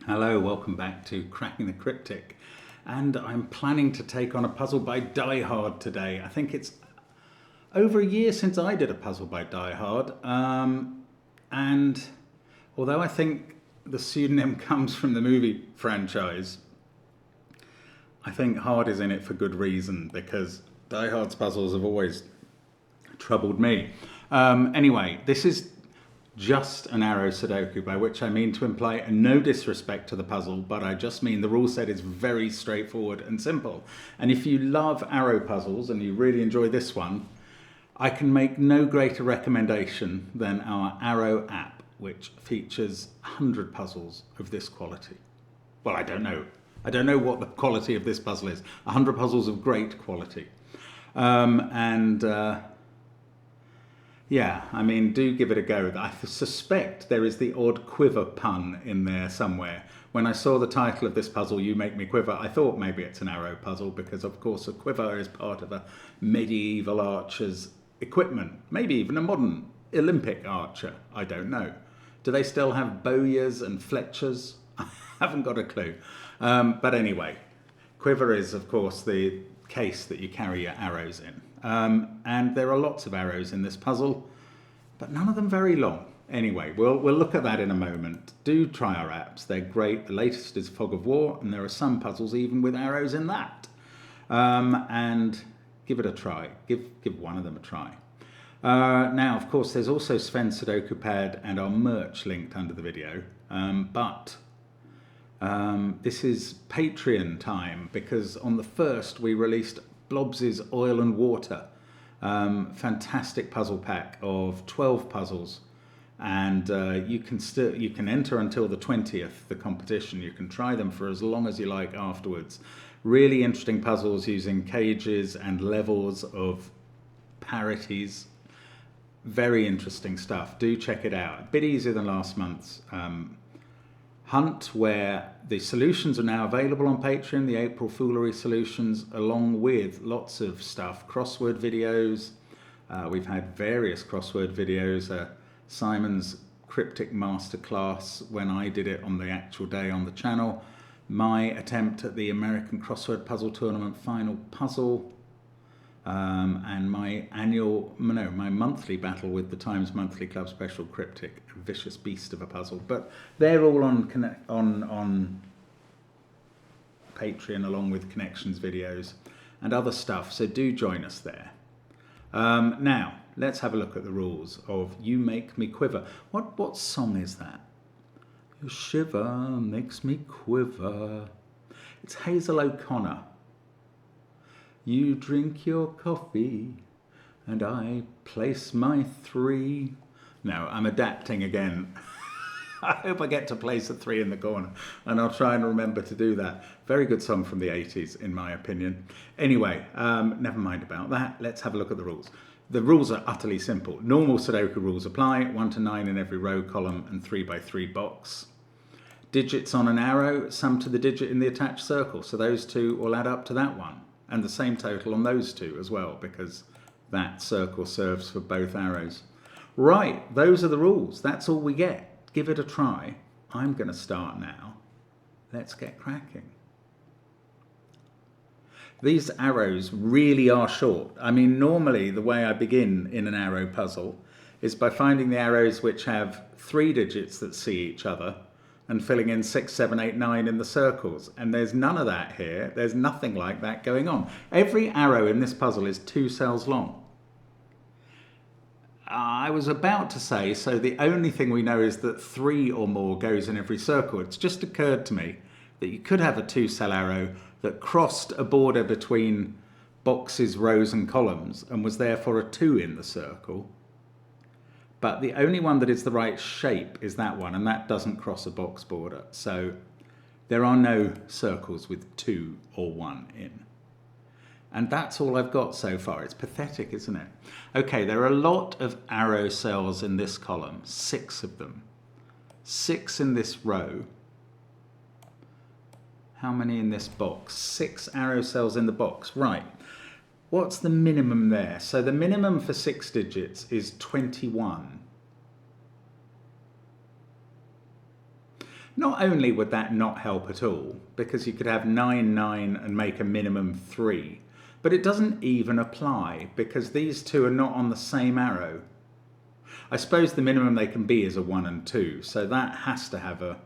Hello, welcome back to Cracking the Cryptic, and I'm planning to take on a puzzle by Die Hard today. I think it's over a year since I did a puzzle by Die Hard, and although I think the pseudonym comes from the movie franchise, I think Hard is in it for good reason, because Die Hard's puzzles have always troubled me. Anyway, this is just an arrow Sudoku, by which I mean to imply no disrespect to the puzzle, but I just mean the rule set is very straightforward and simple. And if you love arrow puzzles and you really enjoy this one, I can make no greater recommendation than our Arrow app, which features 100 puzzles of this quality. Well, I don't know. I don't know what the quality of this puzzle is. 100 puzzles of great quality. Yeah, I mean, do give it a go. I suspect there is the odd quiver pun in there somewhere. When I saw the title of this puzzle, You Make Me Quiver, I thought maybe it's an arrow puzzle because, of course, a quiver is part of a medieval archer's equipment. Maybe even a modern Olympic archer. I don't know. Do they still have bowyers and fletchers? I haven't got a clue. But anyway, quiver is, of course, the case that you carry your arrows in. And there are lots of arrows in this puzzle, but none of them very long. Anyway, we'll look at that in a moment. Do try our apps. They're great. The latest is Fog of War, and there are some puzzles even with arrows in that. And give it a try. Give one of them a try. Now, of course, there's also SVEN'S Sudoku Pad and our merch linked under the video. This is Patreon time, because on the 1st we released Blobs' Oil and Water, fantastic puzzle pack of 12 puzzles, and you can enter until the 20th, the competition. You can try them for as long as you like afterwards. Really interesting puzzles using cages and levels of parities. Very interesting stuff. Do check it out. A bit easier than last month's hunt, where the solutions are now available on Patreon, the April Foolery solutions, along with lots of stuff, crossword videos. We've had various crossword videos, Simon's Cryptic Masterclass when I did it on the actual day on the channel, my attempt at the American Crossword Puzzle Tournament final puzzle, and my monthly battle with the Times Monthly Club Special Cryptic, a vicious beast of a puzzle. But they're all on Patreon, along with connections videos and other stuff, so do join us there. Now, let's have a look at the rules of You Make Me Quiver. What song is that? Your shiver makes me quiver. It's Hazel O'Connor. You drink your coffee, and I place my 3. No, I'm adapting again. I hope I get to place a 3 in the corner, and I'll try and remember to do that. Very good song from the 80s, in my opinion. Anyway, never mind about that. Let's have a look at the rules. The rules are utterly simple. Normal Sudoku rules apply, 1 to 9 in every row, column, and 3 by 3 box. Digits on an arrow, sum to the digit in the attached circle, so those two will add up to that one. And the same total on those two as well, because that circle serves for both arrows. Right, those are the rules. That's all we get. Give it a try. I'm going to start now. Let's get cracking. These arrows really are short. I mean, normally the way I begin in an arrow puzzle is by finding the arrows which have 3 digits that see each other, and filling in 6, 7, 8, 9 in the circles. And there's none of that here. There's nothing like that going on. Every arrow in this puzzle is 2 cells long. I was about to say, so the only thing we know is that 3 or more goes in every circle. It's just occurred to me that you could have a 2-cell arrow that crossed a border between boxes, rows and columns, and was therefore a 2 in the circle. But the only one that is the right shape is that one, and that doesn't cross a box border. So there are no circles with 2 or 1 in. And that's all I've got so far. It's pathetic, isn't it? Okay, there are a lot of arrow cells in this column, 6 of them. 6 in this row. How many in this box? 6 arrow cells in the box. Right. What's the minimum there? So the minimum for 6 digits is 21. Not only would that not help at all, because you could have 9, 9 and make a minimum 3, but it doesn't even apply because these two are not on the same arrow. I suppose the minimum they can be is a 1 and 2, so that has to have a...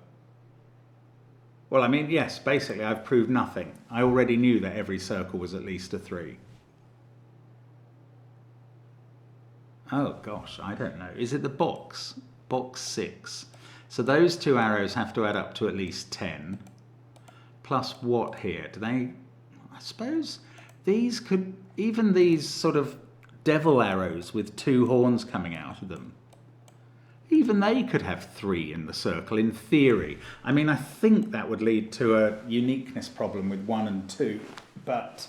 Well, I mean, yes, basically I've proved nothing. I already knew that every circle was at least a 3. Oh gosh, I don't know. Is it the box? Box 6. So those two arrows have to add up to at least 10. Plus what here? Do they... I suppose these could... Even these sort of devil arrows with 2 horns coming out of them, even they could have 3 in the circle in theory. I mean, I think that would lead to a uniqueness problem with 1 and 2, but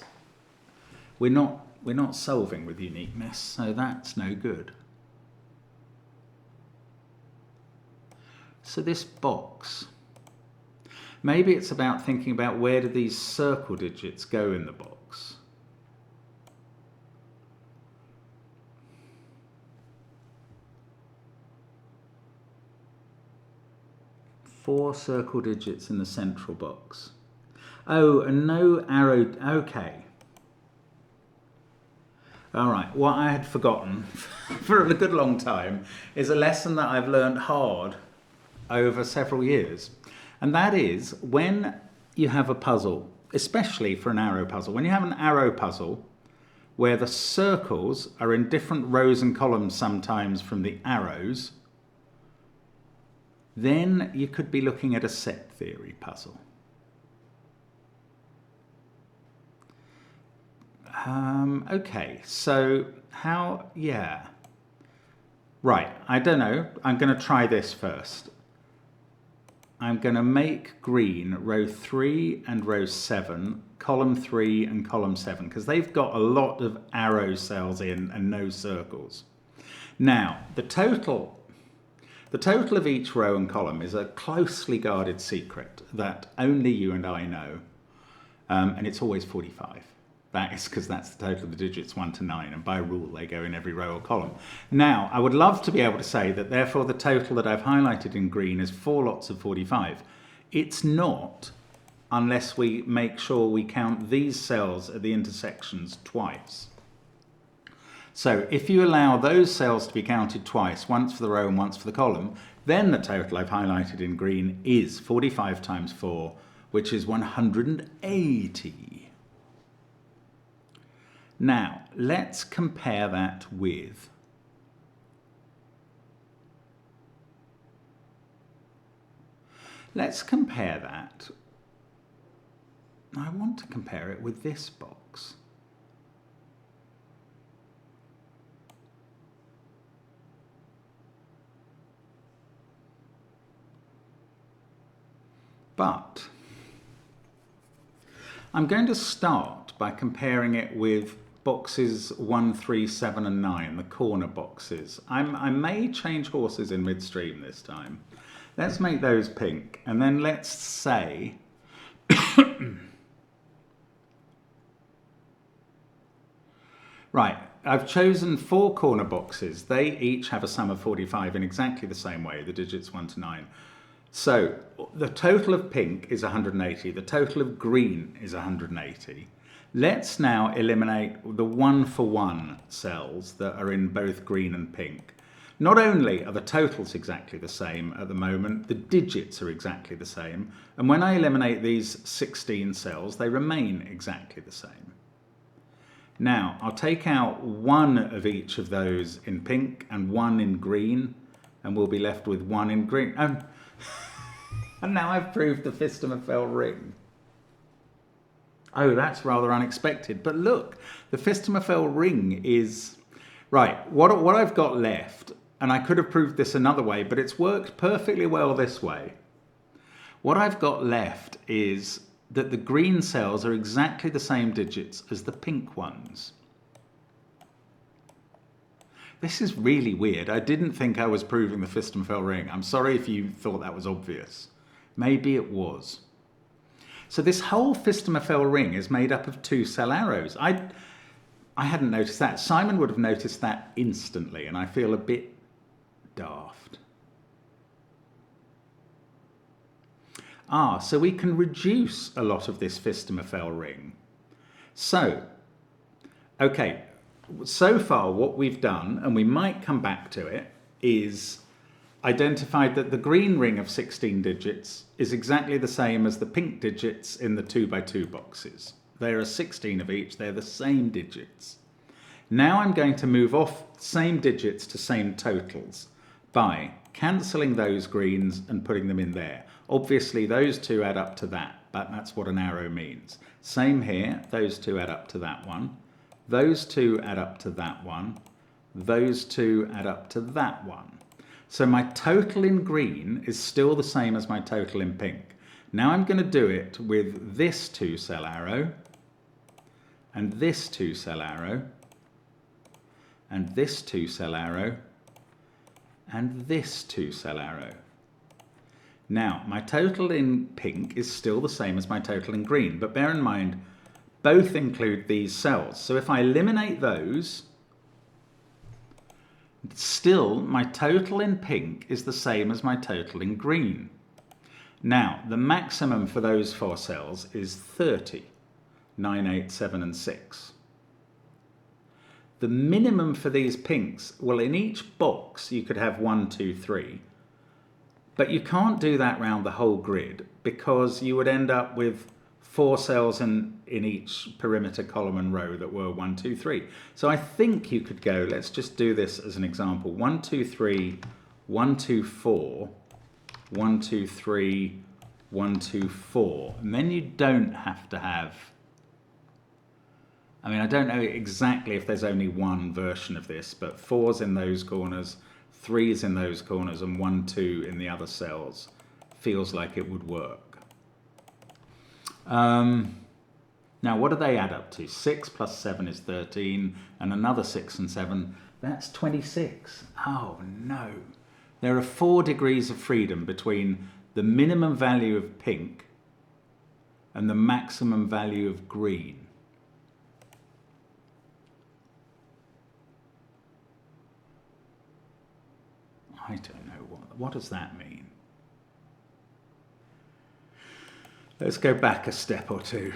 we're not solving with uniqueness, so that's no good. So this box, maybe it's about thinking about where do these circle digits go in the box. Four circle digits in the central box. Oh, and no arrow. Okay. All right. What I had forgotten for a good long time is a lesson that I've learned hard over several years. And that is when you have a puzzle, especially for an arrow puzzle, when you have an arrow puzzle where the circles are in different rows and columns sometimes from the arrows, then you could be looking at a set theory puzzle. Okay, so how, yeah. Right, I don't know. I'm going to try this first. I'm going to make green row 3 and row 7, column 3 and column 7, because they've got a lot of arrow cells in and no circles. Now, the total of each row and column is a closely guarded secret that only you and I know, and it's always 45. That is because that's the total of the digits 1 to 9, and by rule they go in every row or column. Now, I would love to be able to say that therefore the total that I've highlighted in green is 4 lots of 45. It's not, unless we make sure we count these cells at the intersections twice. So if you allow those cells to be counted twice, once for the row and once for the column, then the total I've highlighted in green is 45 times 4, which is 180. Now, let's compare that with I want to compare it with this box. But I'm going to start by comparing it with boxes 1, 3, 7 and 9, the corner boxes. I may change horses in midstream this time. Let's make those pink, and then let's say right, I've chosen 4 corner boxes. They each have a sum of 45 in exactly the same way, the digits 1 to 9. So the total of pink is 180, the total of green is 180. Let's now eliminate the 1-for-1 cells that are in both green and pink. Not only are the totals exactly the same at the moment, the digits are exactly the same, and when I eliminate these 16 cells, they remain exactly the same. Now, I'll take out 1 of each of those in pink and 1 in green, and we'll be left with 1 in green. And now I've proved the Fistamaphel ring. Oh, that's rather unexpected. But look, the Fistamaphel ring is... Right, what I've got left, and I could have proved this another way, but it's worked perfectly well this way. What I've got left is that the green cells are exactly the same digits as the pink ones. This is really weird. I didn't think I was proving the Fistamaphel ring. I'm sorry if you thought that was obvious. Maybe it was. So this whole Fistamaphel ring is made up of 2 cell arrows. I hadn't noticed that. Simon would have noticed that instantly, and I feel a bit daft. So we can reduce a lot of this Fistemafell ring. So, okay, so far what we've done, and we might come back to it, is identified that the green ring of 16 digits is exactly the same as the pink digits in the 2x2 boxes. There are 16 of each, they're the same digits. Now I'm going to move off same digits to same totals by cancelling those greens and putting them in there. Obviously those two add up to that, but that's what an arrow means. Same here, those two add up to that one. Those two add up to that one. Those two add up to that one. So my total in green is still the same as my total in pink. Now I'm going to do it with this 2-cell arrow, and this 2-cell arrow, and this 2-cell arrow, and this 2-cell arrow. Now, my total in pink is still the same as my total in green, but bear in mind, both include these cells. So if I eliminate those, still my total in pink is the same as my total in green. Now, the maximum for those 4 cells is 30, 9, 8, 7, and 6. The minimum for these pinks, well, in each box you could have 1, 2, 3. But you can't do that round the whole grid because you would end up with 4 cells in each perimeter column and row that were 1, 2, 3. So I think you could go, let's just do this as an example, 1, 2, 3, 1, 2, 4, 1, 2, 3, 1, 2, 4. And then you don't have to have, I mean, I don't know exactly if there's only one version of this, but 4's in those corners, 3's in those corners, and 1, 2 in the other cells. Feels like it would work. Now, what do they add up to? 6 plus 7 is 13, and another 6 and 7, that's 26. Oh, no. There are 4 degrees of freedom between the minimum value of pink and the maximum value of green. I don't know, what does that mean? Let's go back a step or two.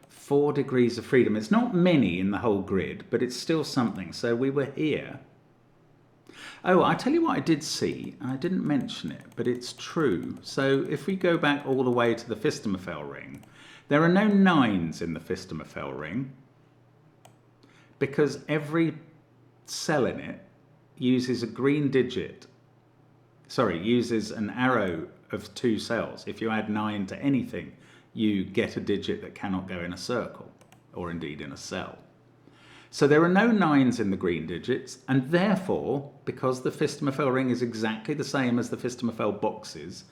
4 degrees of freedom. It's not many in the whole grid, but it's still something. So we were here. Oh, I tell you what I did see. I didn't mention it, but it's true. So if we go back all the way to the Fistemafell ring, there are no 9s in the Fistemafell ring because every cell in it uses a green digit, uses an arrow of 2 cells. If you add 9 to anything, you get a digit that cannot go in a circle, or indeed in a cell. So there are no 9s in the green digits, and therefore, because the Fistemafell ring is exactly the same as the Fistemafell boxes,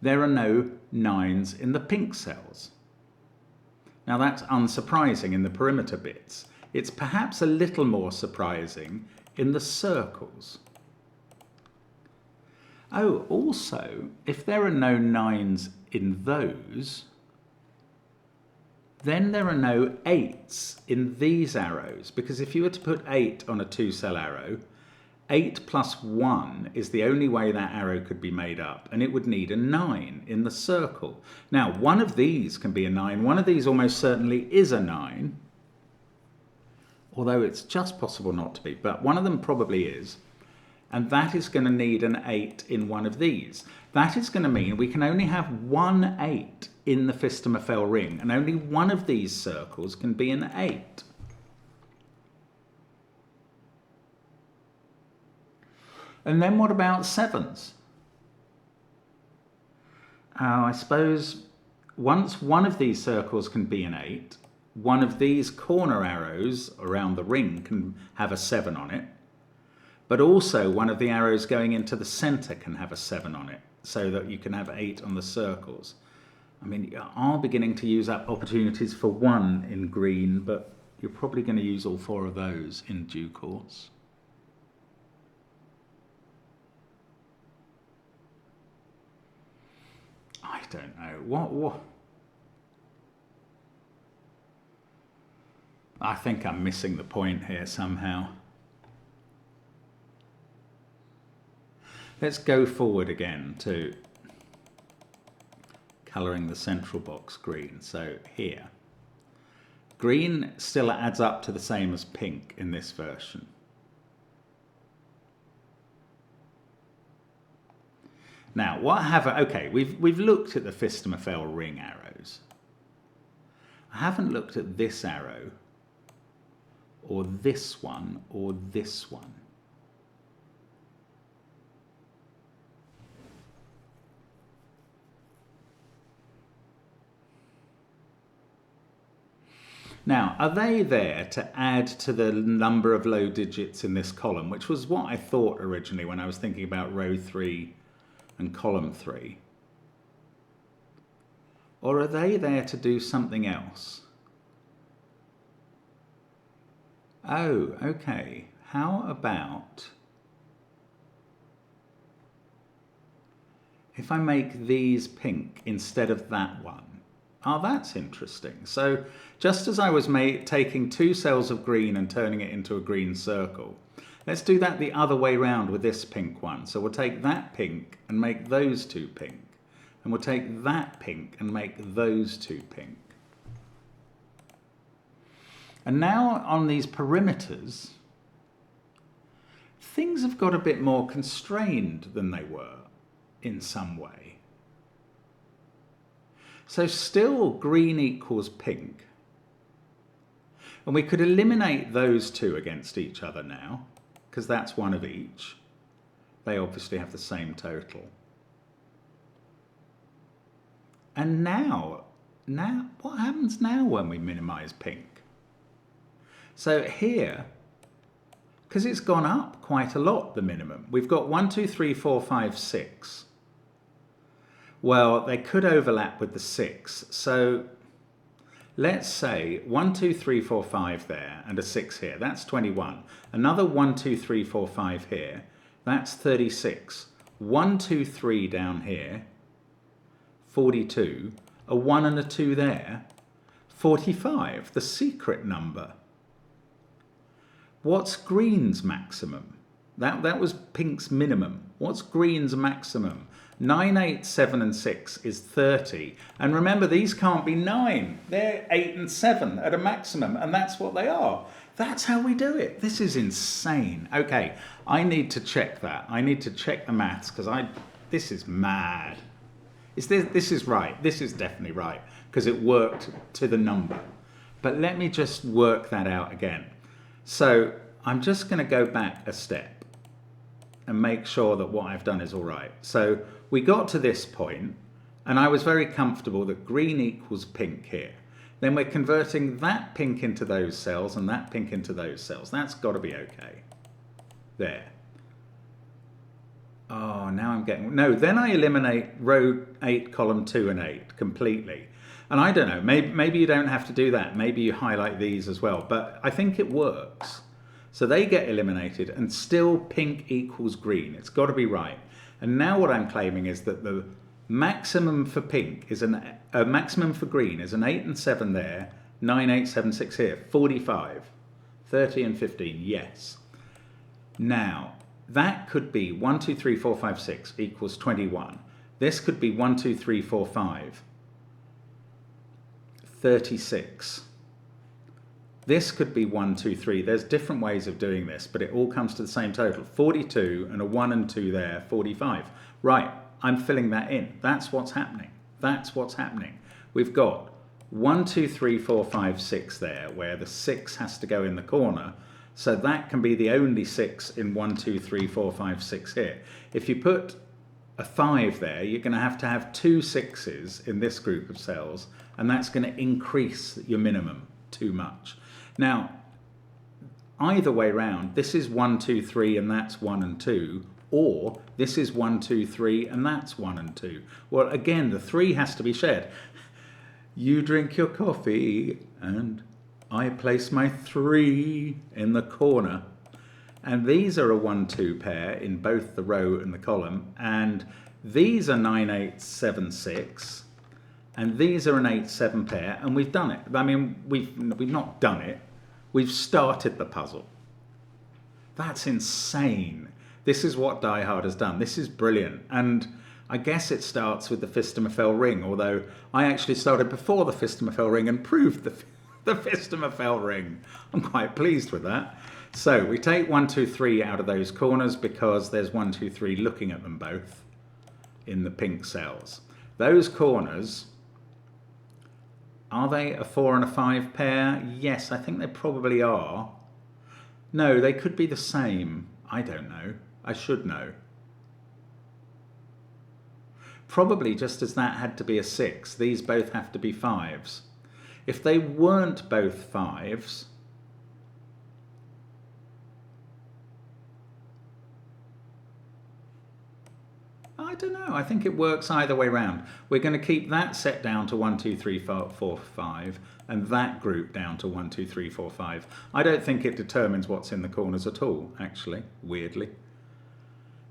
there are no 9s in the pink cells. Now that's unsurprising in the perimeter bits. It's perhaps a little more surprising in the circles. Oh, also, if there are no 9s in those, then there are no 8s in these arrows, because if you were to put 8 on a 2-cell arrow, 8 plus 1 is the only way that arrow could be made up, and it would need a 9 in the circle. Now, one of these can be a 9, one of these almost certainly is a 9, although it's just possible not to be, but one of them probably is, and that is going to need an 8 in one of these. That is going to mean we can only have one 8 in the Fistemafell ring, and only one of these circles can be an 8. And then what about 7s? I suppose once one of these circles can be an 8, one of these corner arrows around the ring can have a 7 on it, but also one of the arrows going into the center can have a 7 on it, so that you can have 8 on the circles. I mean, you are beginning to use up opportunities for 1 in green, but you're probably going to use all 4 of those in due course. I don't know. What? I think I'm missing the point here somehow. Let's go forward again to colouring the central box green. So here, green still adds up to the same as pink in this version. Now, what have I, okay, we've looked at the Fistamafel ring arrows. I haven't looked at this arrow, or this one, or this one. Now, are they there to add to the number of low digits in this column, which was what I thought originally when I was thinking about row 3 and column 3? Or are they there to do something else? Oh, okay. How about if I make these pink instead of that one? Oh, that's interesting. So just as I was taking 2 cells of green and turning it into a green circle, let's do that the other way round with this pink one. So we'll take that pink and make those 2 pink. And we'll take that pink and make those 2 pink. And now on these perimeters, things have got a bit more constrained than they were in some way. So still green equals pink. And we could eliminate those 2 against each other now, because that's one of each. They obviously have the same total. And now what happens now when we minimize pink? So here, because it's gone up quite a lot, the minimum, we've got 1, 2, 3, 4, 5, 6. Well, they could overlap with the 6. So let's say 1, 2, 3, 4, 5 there and a 6 here. That's 21. Another 1, 2, 3, 4, 5 here. That's 36. 1, 2, 3 down here. 42. A 1 and a 2 there. 45. The secret number. What's green's maximum? That was pink's minimum. What's green's maximum? 9, 8, 7 and 6 is 30. And remember, these can't be 9. They're 8 and 7 at a maximum, and that's what they are. That's how we do it. This is insane. Okay, I need to check that. I need to check the maths, because this is mad. This is right. This is definitely right, because it worked to the number. But let me just work that out again. So I'm just going to go back a step and make sure that what I've done is all right. So we got to this point, and I was very comfortable that green equals pink here. Then we're converting that pink into those cells and that pink into those cells. That's got to be okay. There. Oh, now I'm getting... No, then I eliminate row 8, column 2 and 8 completely. And I don't know, maybe you don't have to do that. Maybe you highlight these as well. But I think it works. So they get eliminated, and still pink equals green. It's got to be right. And now what I'm claiming is that the maximum for pink is maximum for green is an 8 and 7 there, 9, 8, 7, 6 here, 45, 30 and 15, yes. Now, that could be 1, 2, 3, 4, 5, 6 equals 21. This could be 1, 2, 3, 4, 5, 36. This could be 1, 2, 3. There's different ways of doing this, but it all comes to the same total. 42 and a 1 and 2 there, 45. Right, I'm filling that in. That's what's happening. That's what's happening. We've got 1, 2, 3, 4, 5, 6 there, where the 6 has to go in the corner. So that can be the only 6 in 1, 2, 3, 4, 5, 6 here. If you put a 5 there, you're going to have 2 6s in this group of cells, and that's going to increase your minimum too much. Now, either way round, this is 1, 2, 3 and that's 1 and 2, or this is 1, 2, 3 and that's 1 and 2. Well, again, the 3 has to be shared. You drink your coffee and I place my 3 in the corner. And these are a 1, 2 pair in both the row and the column, and these are 9, 8, 7, 6. And these are an 8, 7 pair, and we've done it. I mean, we've not done it. We've started the puzzle. That's insane. This is what Die Hard has done. This is brilliant. And I guess it starts with the Fistamafel ring, although I actually started before the Fistamafel ring and proved the Fistamafel ring. I'm quite pleased with that. So we take 1, 2, 3 out of those corners because there's 1, 2, 3 looking at them both in the pink cells. Those corners, are they a 4 and a 5 pair? Yes, I think they probably are. No, they could be the same. I don't know. I should know. Probably just as that had to be a 6, these both have to be 5s. If they weren't both 5s, I don't know. I think it works either way round. We're going to keep that set down to 1, 2, 3, 4, 5, and that group down to 1, 2, 3, 4, 5. I don't think it determines what's in the corners at all, actually, weirdly.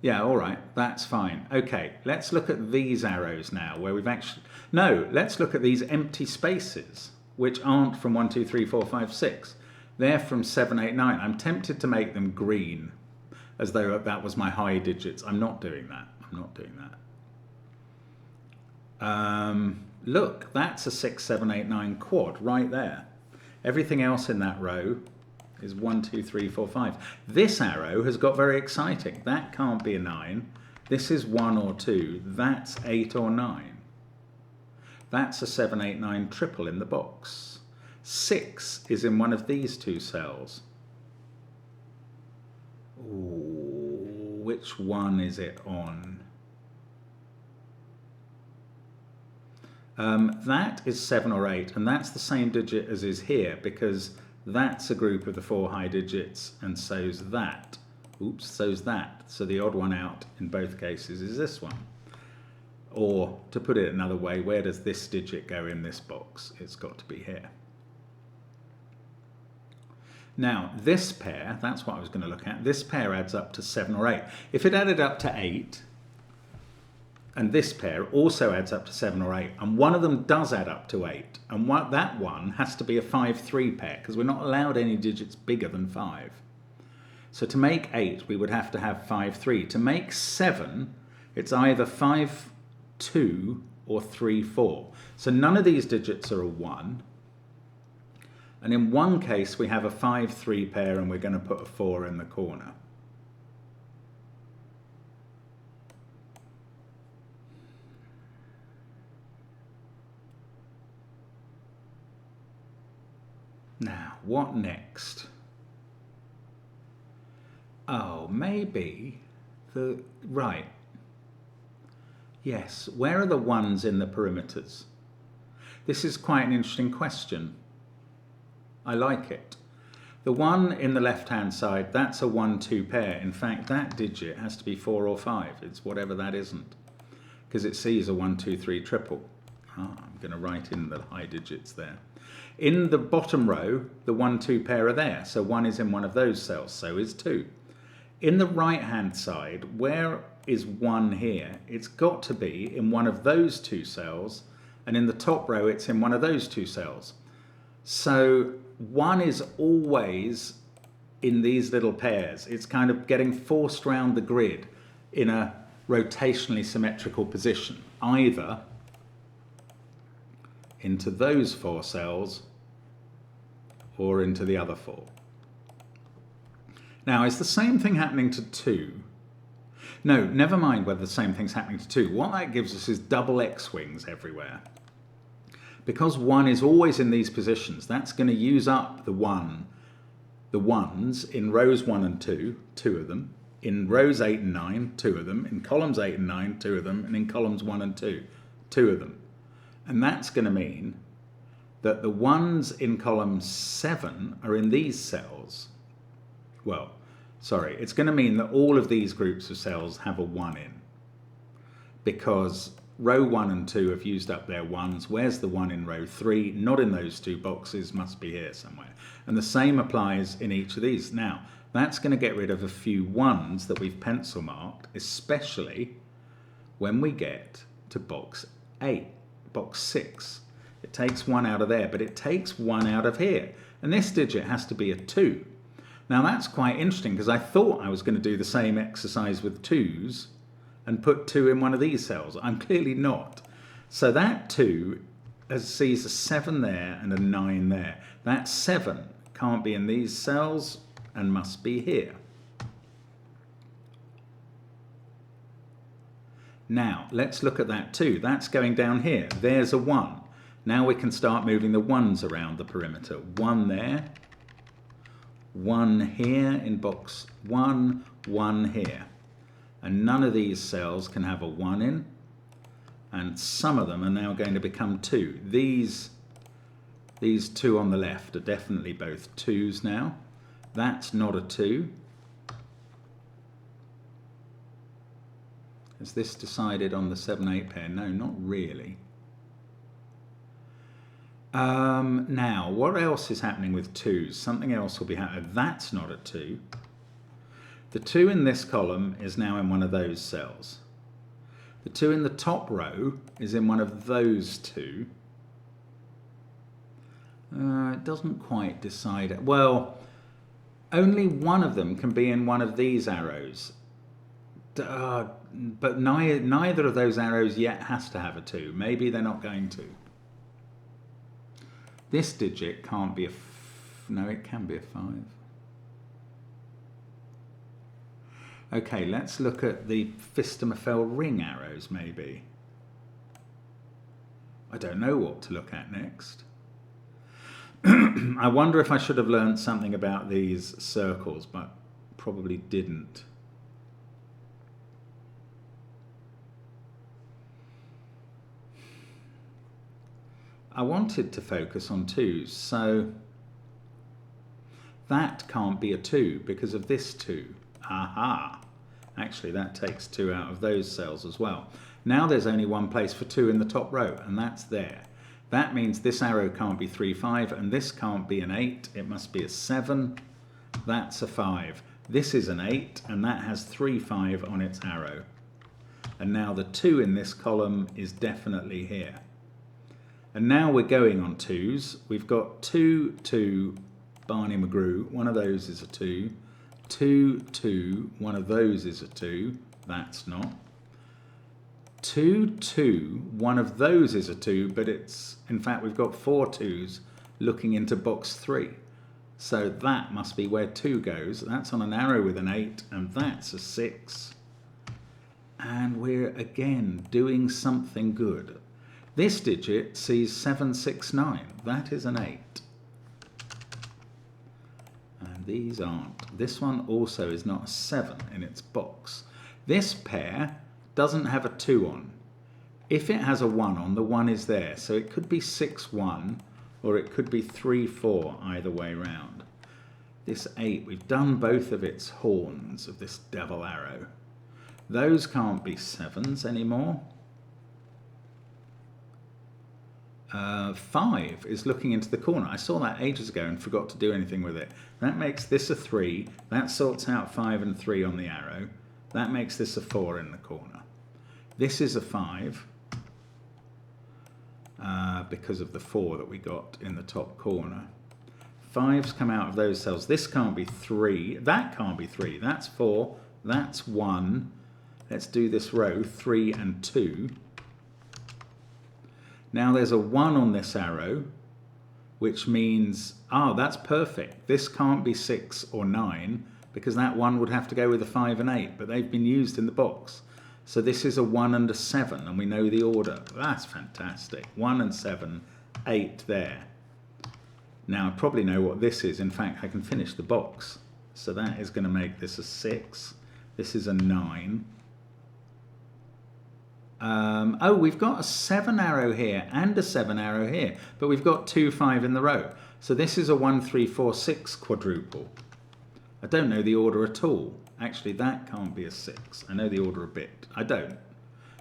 Yeah, all right, that's fine. Okay, let's look at these arrows now, where we've actually... No, let's look at these empty spaces, which aren't from 1, 2, 3, 4, 5, 6. They're from 7, 8, 9. I'm tempted to make them green, as though that was my high digits. I'm not doing that. I'm not doing that. Look, that's a 6, 7, 8, 9 quad right there. Everything else in that row is 1, 2, 3, 4, 5. This arrow has got very exciting. That can't be a 9. This is 1 or 2. That's 8 or 9. That's a 7, 8, 9 triple in the box. 6 is in one of these two cells. Ooh, which one is it on? That is 7 or 8, and that's the same digit as is here, because that's a group of the 4 high digits, and so's that. Oops, so's that. So the odd one out in both cases is this one. Or, to put it another way, where does this digit go in this box? It's got to be here. Now, this pair, that's what I was going to look at, this pair adds up to 7 or 8. If it added up to 8, and this pair also adds up to 7 or 8, and one of them does add up to 8, and that one has to be a 5-3 pair, because we're not allowed any digits bigger than 5. So to make 8, we would have to have 5-3. To make 7, it's either 5-2 or 3-4. So none of these digits are a 1. And in one case, we have a 5-3 pair, and we're going to put a 4 in the corner. Now, what next? Oh, maybe the... Right. Yes, where are the 1s in the perimeters? This is quite an interesting question. I like it. The 1 in the left-hand side, that's a 1-2 pair. In fact, that digit has to be 4 or 5. It's whatever that isn't, because it sees a 1, 2, 3 triple. I'm going to write in the high digits there. In the bottom row, the 1-2 pair are there. So 1 is in one of those cells, so is 2. In the right-hand side, where is 1 here? It's got to be in one of those 2 cells, and in the top row, it's in one of those 2 cells. So 1 is always in these little pairs. It's kind of getting forced around the grid in a rotationally symmetrical position, either into those 4 cells or into the other 4. Now, is the same thing happening to 2? No, never mind whether the same thing's happening to 2. What that gives us is double X-wings everywhere. Because 1 is always in these positions, that's going to use up the 1s in rows 1 and 2, 2 of them, in rows 8 and 9, 2 of them, in columns 8 and 9, 2 of them, and in columns 1 and 2, 2 of them. And that's going to mean that the 1s in column 7 are in these cells. Well, sorry, it's going to mean that all of these groups of cells have a 1 in, because row 1 and 2 have used up their 1s. Where's the 1 in row 3? Not in those 2 boxes, must be here somewhere. And the same applies in each of these. Now, that's going to get rid of a few 1s that we've pencil marked, especially when we get to box 8, box 6. It takes 1 out of there, but it takes 1 out of here. And this digit has to be a 2. Now that's quite interesting, because I thought I was going to do the same exercise with 2s and put 2 in one of these cells. I'm clearly not. So that 2 sees a 7 there and a 9 there. That 7 can't be in these cells and must be here. Now, let's look at that 2. That's going down here. There's a 1. Now we can start moving the 1s around the perimeter. 1 there, 1 here in box 1, 1 here. And none of these cells can have a 1 in. And some of them are now going to become 2. These 2 on the left are definitely both 2s now. That's not a 2. Is this decided on the 7-8 pair? No, not really. Now, what else is happening with 2s? Something else will be happening. That's not a 2. The 2 in this column is now in one of those cells. The 2 in the top row is in one of those 2. It doesn't quite decide. Well, only one of them can be in one of these arrows. But neither of those arrows yet has to have a 2. Maybe they're not going to. This digit can't be a... No, it can be a 5. Okay, let's look at the Fistamafel ring arrows, maybe. I don't know what to look at next. I wonder if I should have learned something about these circles, but probably didn't. I wanted to focus on 2s, so that can't be a 2 because of this 2. Aha! Actually, that takes 2 out of those cells as well. Now there's only one place for 2 in the top row, and that's there. That means this arrow can't be 3, 5, and this can't be an 8. It must be a 7. That's a 5. This is an 8, and that has 3, 5 on its arrow. And now the 2 in this column is definitely here. And now we're going on 2s. We've got 2, 2, Barney McGrew. One of those is a 2. 2, 2, one of those is a 2. That's not. 2, 2, one of those is a 2, but it's, in fact, we've got 4 2s looking into box 3. So that must be where 2 goes. That's on an arrow with an 8, and that's a 6. And we're, again, doing something good. This digit sees 7, 6, 9. That is an 8. And these aren't. This one also is not a 7 in its box. This pair doesn't have a 2 on. If it has a 1 on, the 1 is there. So it could be 6, 1, or it could be 3, 4, either way round. This 8, we've done both of its horns of this devil arrow. Those can't be 7s anymore. 5 is looking into the corner. I saw that ages ago and forgot to do anything with it. That makes this a 3. That sorts out 5 and 3 on the arrow. That makes this a 4 in the corner. This is a 5 because of the 4 that we got in the top corner. 5s come out of those cells. This can't be 3. That can't be 3. That's 4. That's 1. Let's do this row, 3 and 2. Now there's a 1 on this arrow, which means, that's perfect. This can't be 6 or 9, because that 1 would have to go with a 5 and 8, but they've been used in the box. So this is a 1 and a 7, and we know the order. That's fantastic. 1 and 7, 8 there. Now I probably know what this is. In fact, I can finish the box. So that is going to make this a 6. This is a 9. We've got a 7 arrow here and a 7 arrow here, but we've got 2, 5 in the row. So this is a 1, 3, 4, 6 quadruple. I don't know the order at all. Actually, that can't be a 6. I know the order a bit. I don't.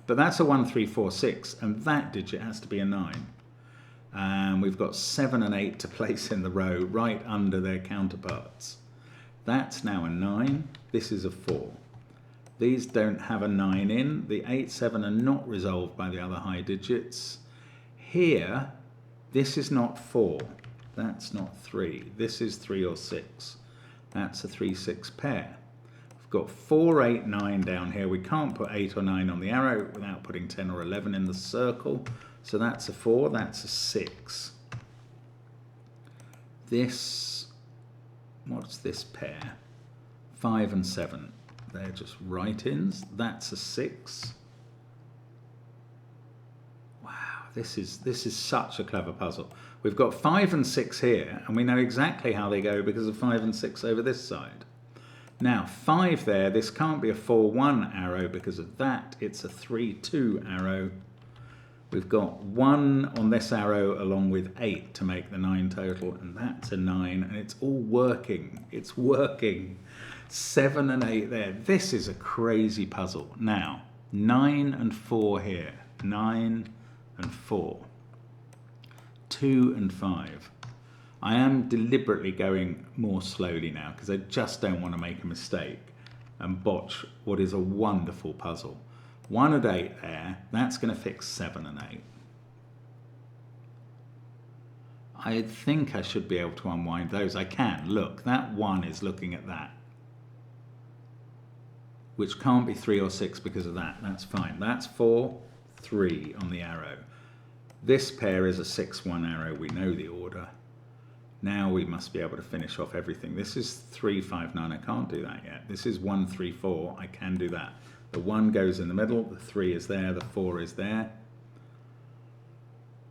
But that's a 1, 3, 4, 6, and that digit has to be a 9. And we've got 7 and 8 to place in the row right under their counterparts. That's now a 9. This is a 4. These don't have a 9 in. The 8, 7 are not resolved by the other high digits. Here, this is not 4. That's not 3. This is 3 or 6. That's a 3, 6 pair. We've got 4, 8, 9 down here. We can't put 8 or 9 on the arrow without putting 10 or 11 in the circle. So that's a 4, that's a 6. This, what's this pair? 5 and 7. They're just write-ins. That's a 6. Wow, this is such a clever puzzle. We've got 5 and 6 here, and we know exactly how they go because of 5 and 6 over this side. Now, 5 there, this can't be a 4, 1 arrow because of that. It's a 3, 2 arrow. We've got 1 on this arrow along with 8 to make the 9 total, and that's a 9, and it's all working. It's working. 7 and 8 there. This is a crazy puzzle. Now, 9 and 4 here. 9 and 4. 2 and 5. I am deliberately going more slowly now because I just don't want to make a mistake and botch what is a wonderful puzzle. 1 and 8 there, that's going to fix 7 and 8. I think I should be able to unwind those. I can. Look, that 1 is looking at that, which can't be 3 or 6 because of that. That's fine. That's 4, 3 on the arrow. This pair is a 6, 1 arrow. We know the order. Now we must be able to finish off everything. This is 3, 5, 9. I can't do that yet. This is 1, 3, 4. I can do that. The 1 goes in the middle. The 3 is there. The 4 is there.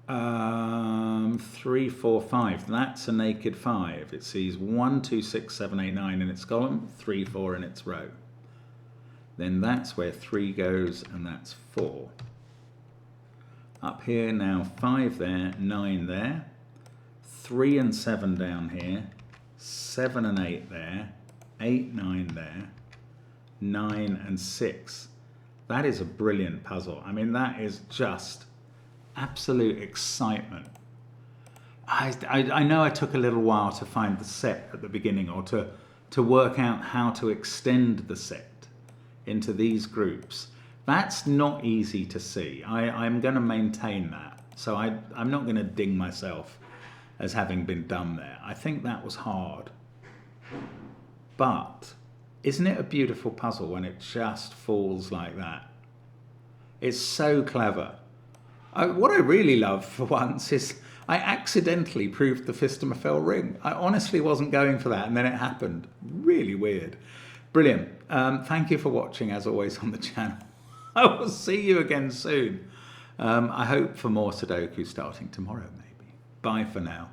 3, 4, 5. That's a naked 5. It sees 1, 2, 6, 7, 8, 9 in its column. 3, 4 in its row. Then that's where 3 goes, and that's 4. Up here now, 5 there, 9 there. 3 and 7 down here, 7 and 8 there, 8, 9 there, 9 and 6. That is a brilliant puzzle. I mean, that is just absolute excitement. I know I took a little while to find the set at the beginning, or to work out how to extend the set into these groups. That's not easy to see. I'm going to maintain that. So I'm not going to ding myself as having been done there. I think that was hard. But isn't it a beautiful puzzle when it just falls like that? It's so clever. What I really love for once is I accidentally proved the Fistemafell ring. I honestly wasn't going for that, and then it happened. Really weird. Brilliant. Thank you for watching, as always, on the channel. I will see you again soon. I hope for more Sudoku starting tomorrow, maybe. Bye for now.